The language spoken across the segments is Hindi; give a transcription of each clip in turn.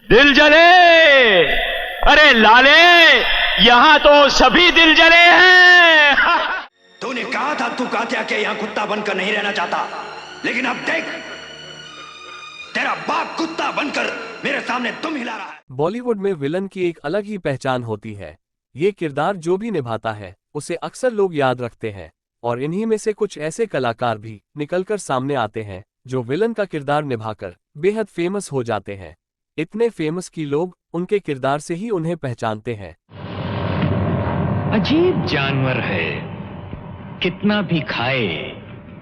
दिल जले, अरे लाले, यहाँ तो सभी दिल जले हैं। तूने कहा था तू कात्या के यहाँ कुत्ता बनकर नहीं रहना चाहता, लेकिन अब देख, तेरा बाप कुत्ता बनकर मेरे सामने तुम हिला रहा है। बॉलीवुड में विलन की एक अलग ही पहचान होती है। ये किरदार जो भी निभाता है उसे अक्सर लोग याद रखते हैं, और इन्हीं में से कुछ ऐसे कलाकार भी निकलकर सामने आते हैं जो विलन का किरदार निभाकर बेहद फेमस हो जाते हैं। इतने फेमस कि लोग उनके किरदार से ही उन्हें पहचानते हैं। अजीब जानवर है, कितना भी खाए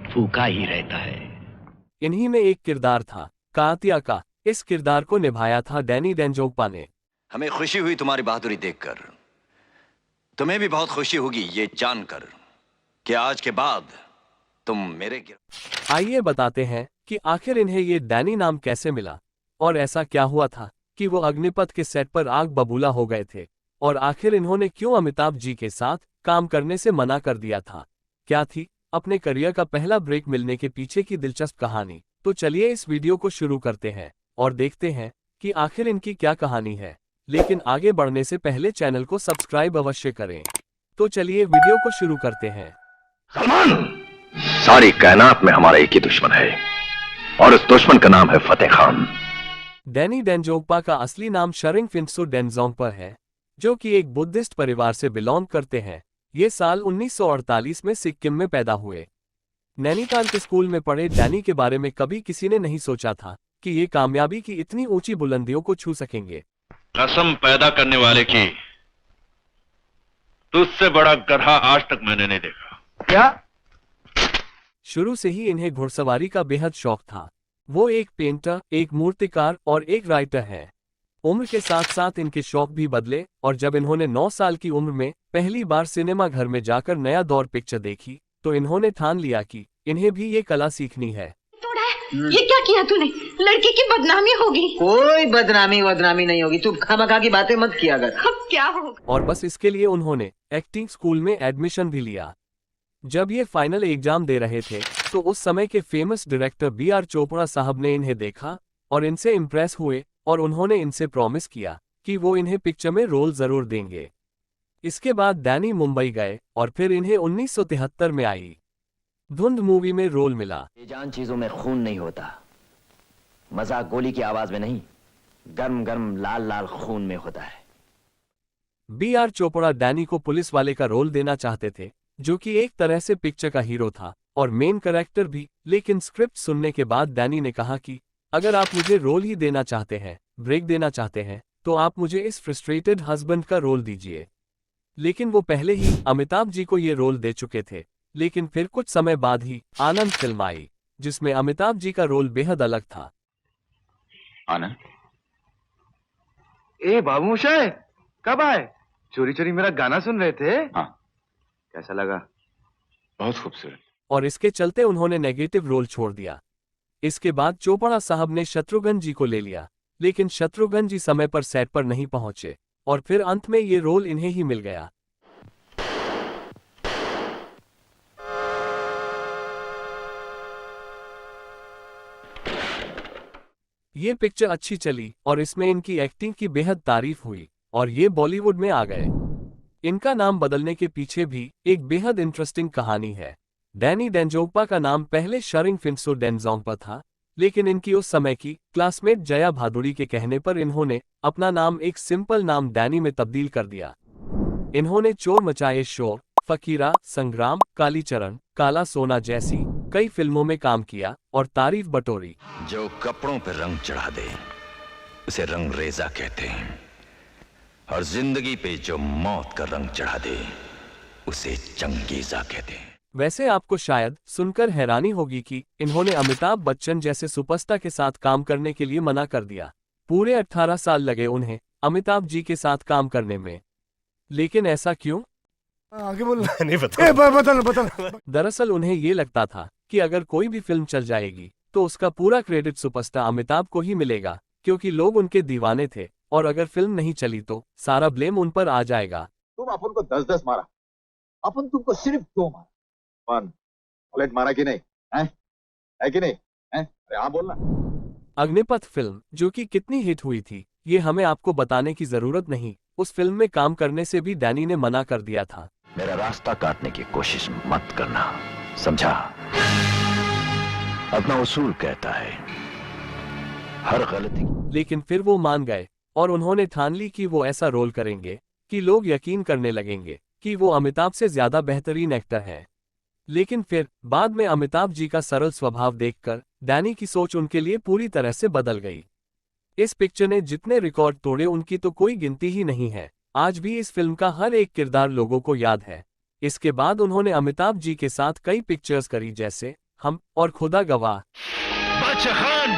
भूखा ही रहता है। इन्हीं में एक किरदार था कातिया का। इस किरदार को निभाया था डैनी डेंजोंगपा ने। हमें खुशी हुई तुम्हारी बहादुरी देखकर। तुम्हें भी बहुत खुशी होगी ये जानकर कि आज के बाद तुम मेरे आइए बताते हैं कि आखिर इन्हें ये डैनी नाम कैसे मिला, और ऐसा क्या हुआ था कि वो अग्निपथ के सेट पर आग बबूला हो गए थे, और आखिर इन्होंने क्यों अमिताभ जी के साथ काम करने से मना कर दिया था। क्या थी अपने करियर का पहला ब्रेक मिलने के पीछे की दिलचस्प कहानी। तो चलिए इस वीडियो को शुरू करते हैं और देखते हैं कि आखिर इनकी क्या कहानी है। लेकिन आगे बढ़ने से पहले चैनल को सब्सक्राइब अवश्य करें। तो चलिए वीडियो को शुरू करते हैं। सलमान, सारी कायनात में हमारा एक ही दुश्मन है, और उस दुश्मन का नाम है फतेह खान। डैनी डेंजोंगपा का असली नाम शरिंग फिन्सो डेंजोंगपा है, जो कि एक बुद्धिस्ट परिवार से बिलोंग करते हैं। ये साल 1948 में सिक्किम में पैदा हुए। नैनीताल के स्कूल में पढ़े डैनी के बारे में कभी किसी ने नहीं सोचा था कि ये कामयाबी की इतनी ऊंची बुलंदियों को छू सकेंगे। कसम पैदा करने वाले की, तुझसे बड़ा गधा आज तक मैंने नहीं देखा। क्या? शुरू से ही इन्हें घुड़सवारी का बेहद शौक था। वो एक पेंटर, एक मूर्तिकार और एक राइटर है। उम्र के साथ साथ इनके शौक भी बदले, और जब इन्होंने 9 साल की उम्र में पहली बार सिनेमा घर में जाकर नया दौर पिक्चर देखी तो इन्होंने ठान लिया कि इन्हें भी ये कला सीखनी है। ये क्या किया तूने? लड़की की बदनामी होगी। कोई बदनामी नहीं होगी, तू खामखा की बातें मत किया कर। अब क्या होगा? और बस इसके लिए उन्होंने एक्टिंग स्कूल में एडमिशन भी लिया। जब ये फाइनल एग्जाम दे रहे थे तो उस समय के फेमस डायरेक्टर B.R. चोपड़ा साहब ने इन्हें देखा और इनसे इम्प्रेस हुए, और उन्होंने इनसे प्रॉमिस किया कि वो इन्हें पिक्चर में रोल जरूर देंगे। इसके बाद डैनी मुंबई गए और फिर इन्हें 1973 में आई धुंध मूवी में रोल मिला। बेजान चीजों में खून नहीं होता, मजा गोली की आवाज में नहीं, गर्म गर्म लाल लाल खून में होता है। B.R. चोपड़ा डैनी को पुलिस वाले का रोल देना चाहते थे, जो कि एक तरह से पिक्चर का हीरो था और मेन कैरेक्टर भी। लेकिन स्क्रिप्ट सुनने के बाद डैनी ने कहा कि अगर आप मुझे रोल ही देना चाहते हैं, ब्रेक देना चाहते हैं, तो आप मुझे इस फ्रस्ट्रेटेड हस्बैंड का रोल दीजिए। लेकिन वो पहले ही अमिताभ जी को ये रोल दे चुके थे। लेकिन फिर कुछ समय बाद ही आनंद फिल्म आई, जिसमें अमिताभ जी का रोल बेहद अलग था। आनंद, ए बाबूशाह, कब आए? चोरी चोरी मेरा गाना सुन रहे थे? हाँ। कैसा लगा? बहुत खूबसूरत। और इसके चलते उन्होंने नेगेटिव रोल छोड़ दिया। इसके बाद चोपड़ा साहब ने शत्रुघ्न जी को ले लिया, लेकिन शत्रुघ्न जी समय पर सेट पर नहीं पहुंचे, और फिर अंत में ये रोल इन्हें ही मिल गया। ये पिक्चर अच्छी चली और इसमें इनकी एक्टिंग की बेहद तारीफ हुई, और ये बॉलीवुड में आ गए। इनका नाम बदलने के पीछे भी एक बेहद इंटरेस्टिंग कहानी है। डैनी डेंजोंगपा का नाम पहले शरिंग फिन्सो डेंजोंगपा था, लेकिन इनकी उस समय की क्लासमेट जया भादुड़ी के कहने पर इन्होंने अपना नाम एक सिंपल नाम डैनी में तब्दील कर दिया। इन्होंने चोर मचाए शोर, फकीरा, संग्राम, कालीचरण, काला सोना जैसी कई फिल्मों में काम किया और तारीफ बटोरी। जो कपड़ों पर रंग चढ़ा दे उसे रंग रेजा कहते हैं, और जिंदगी पे जो मौत का रंग चढ़ा दे उसे चंगेजा कहते हैं। वैसे आपको शायद सुनकर हैरानी होगी कि इन्होंने अमिताभ बच्चन जैसे सुपरस्टार के साथ काम करने के लिए मना कर दिया। पूरे 18 साल लगे उन्हें अमिताभ जी के साथ काम करने में। लेकिन ऐसा क्यों? आगे बोल। नहीं बता। दरअसल उन्हें ये लगता था कि अगर कोई भी फिल्म चल जाएगी तो उसका पूरा क्रेडिट सुपरस्टार अमिताभ को ही मिलेगा, क्योंकि लोग उनके दीवाने थे, और अगर फिल्म नहीं चली तो सारा ब्लेम उन पर आ जाएगा। तुम अपन को 10-10 मारा, अपन तुमको सिर्फ 2 मारा। बुलेट मारा कि नहीं? है कि नहीं? अरे हाँ बोलना। अग्निपथ फिल्म, जो कि कितनी हिट हुई थी, ये हमें आपको बताने की जरूरत नहीं, उस फिल्म में काम करने से भी डैनी ने मना कर दिया था। मेरा रास्ता काटने की कोशिश मत करना, समझा? अपना उसूल कहता है हर गलती। लेकिन फिर वो मान गए और उन्होंने ठान ली कि वो ऐसा रोल करेंगे कि लोग यकीन करने लगेंगे कि वो अमिताभ से ज्यादा बेहतरीन एक्टर हैं। लेकिन फिर बाद में अमिताभ जी का सरल स्वभाव देखकर डैनी की सोच उनके लिए पूरी तरह से बदल गई। इस पिक्चर ने जितने रिकॉर्ड तोड़े उनकी तो कोई गिनती ही नहीं है। आज भी इस फिल्म का हर एक किरदार लोगों को याद है। इसके बाद उन्होंने अमिताभ जी के साथ कई पिक्चर्स करी, जैसे हम और खुदा गवाह। बादशाह खान,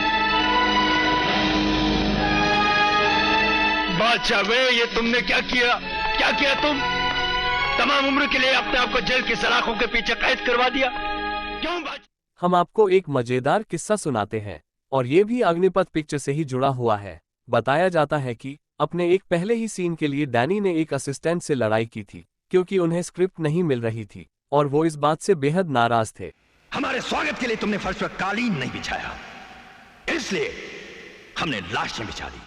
बादशाह वे, ये तुमने क्या किया? क्या किया तुम? तमाम उम्र के लिए अपने आप को जेल की सलाखों के पीछे कैद करवा दिया। क्यों बादशाह? हम आपको एक मजेदार किस्सा सुनाते हैं और ये भी अग्निपथ पिक्चर से ही जुड़ा हुआ है। बताया जाता है कि अपने एक पहले ही सीन के लिए डैनी ने एक असिस्टेंट से लड़ाई की थी क्योंकि उन्हें स्क्रिप्ट नहीं मिल रही थी और वो इस बात से बेहद नाराज थे। हमारे स्वागत के लिए तुमने फर्श पर कालीन नहीं बिछाया, इसलिए हमने लाशें बिछा दी।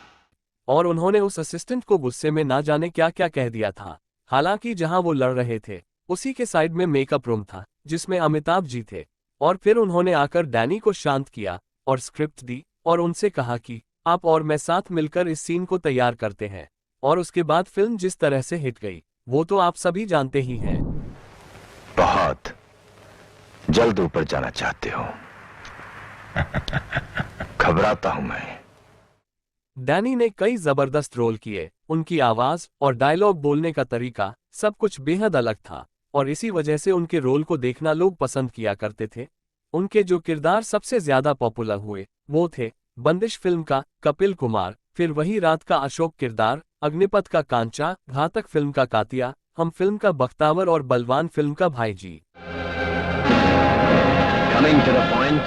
और उन्होंने उस असिस्टेंट को गुस्से में ना जाने क्या क्या कह दिया था। हालांकि जहां वो लड़ रहे थे उसी के साइड में मेकअप रूम था जिसमें अमिताभ जी थे। और फिर उन्होंने आकर डैनी को शांत किया और स्क्रिप्ट दी और उनसे कहा कि आप और मैं साथ मिलकर इस सीन को तैयार करते हैं। और उसके बाद फिल्म जिस तरह से हिट गई वो तो आप सभी जानते ही हैं। बहुत जल्द ऊपर जाना चाहते हो? घबराता हूं मैं। डैनी ने कई जबरदस्त रोल किए, उनकी आवाज और डायलॉग बोलने का तरीका सब कुछ बेहद अलग था और इसी वजह से उनके रोल को देखना लोग पसंद किया करते थे। उनके जो किरदार सबसे ज्यादा पॉपुलर हुए वो थे बंदिश फिल्म का कपिल कुमार, फिर वही रात का अशोक किरदार, अग्निपथ का कांचा, घातक फिल्म का कातिया, हम फिल्म का बख्तावर और बलवान फिल्म का भाईजी। कमिंग टू द पॉइंट,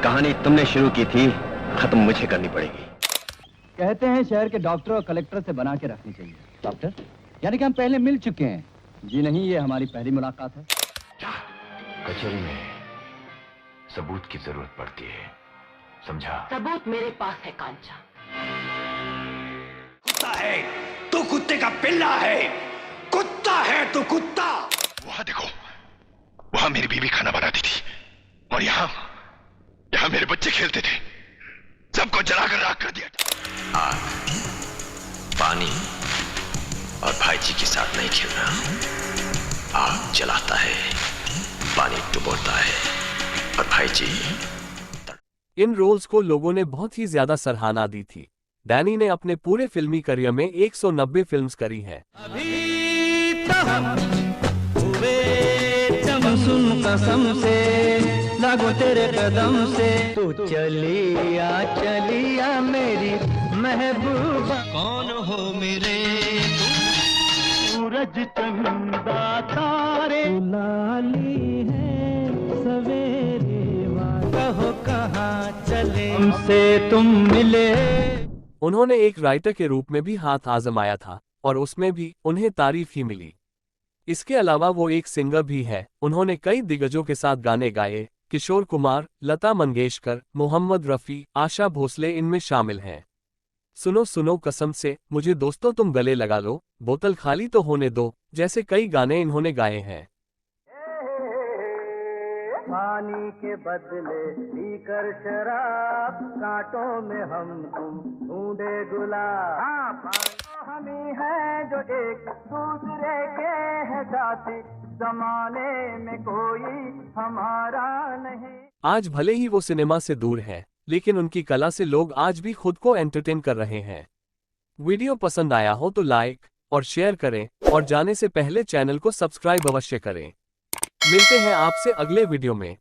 कहानी तुमने शुरू की थी, खत्म मुझे करनी पड़ेगी। कहते हैं शहर के डॉक्टर और कलेक्टर से बना के रखनी चाहिए। डॉक्टर? यानी कि हम पहले मिल चुके हैं? जी नहीं, ये हमारी पहली मुलाकात है। कचहरी में सबूत की जरूरत पड़ती है, समझा? सबूत मेरे पास है कांचा। कुत्ता है तू, कुत्ते का पिल्ला है, कुत्ता है तू, कुत्ता। वहां देखो, वहां मेरी बीवी खाना बनाती थी और यहाँ मेरे बच्चे खेलते थे। सबको जलाकर राख कर दिया। आग, पानी और भाईजी के साथ नहीं खेलना। आग जलाता है, पानी डुबोता है और भाईजी। इन रोल्स को लोगों ने बहुत ही ज्यादा सराहना दी थी। डैनी ने अपने पूरे फिल्मी करियर में 190 फिल्म्स करी हैं। सुन कसम से लागो तेरे कदम से, तू चलिया मेरी महबूबा। कौन हो मेरे सूरज चंदा तारे, लाली है सवेरे कहो कहाँ चले हमसे तुम मिले। उन्होंने एक राइटर के रूप में भी हाथ आजमाया था और उसमें भी उन्हें तारीफ ही मिली। इसके अलावा वो एक सिंगर भी है। उन्होंने कई दिग्गजों के साथ गाने गाए। किशोर कुमार, लता मंगेशकर, मोहम्मद रफ़ी, आशा भोसले इनमें शामिल हैं। सुनो सुनो कसम से, मुझे दोस्तों तुम गले लगा लो, बोतल खाली तो होने दो जैसे कई गाने इन्होंने गाए हैं। पानी के बदले पीकर शराब, कांटों में हम तुम ढूंढे गुलाब। हम ही हैं जो एक दूसरे के हैं साथी, जमाने में कोई हमारा नहीं। आज भले ही वो सिनेमा से दूर है, लेकिन उनकी कला से लोग आज भी खुद को एंटरटेन कर रहे हैं। वीडियो पसंद आया हो तो लाइक और शेयर करें और जाने से पहले चैनल को सब्सक्राइब अवश्य करें। मिलते हैं आपसे अगले वीडियो में।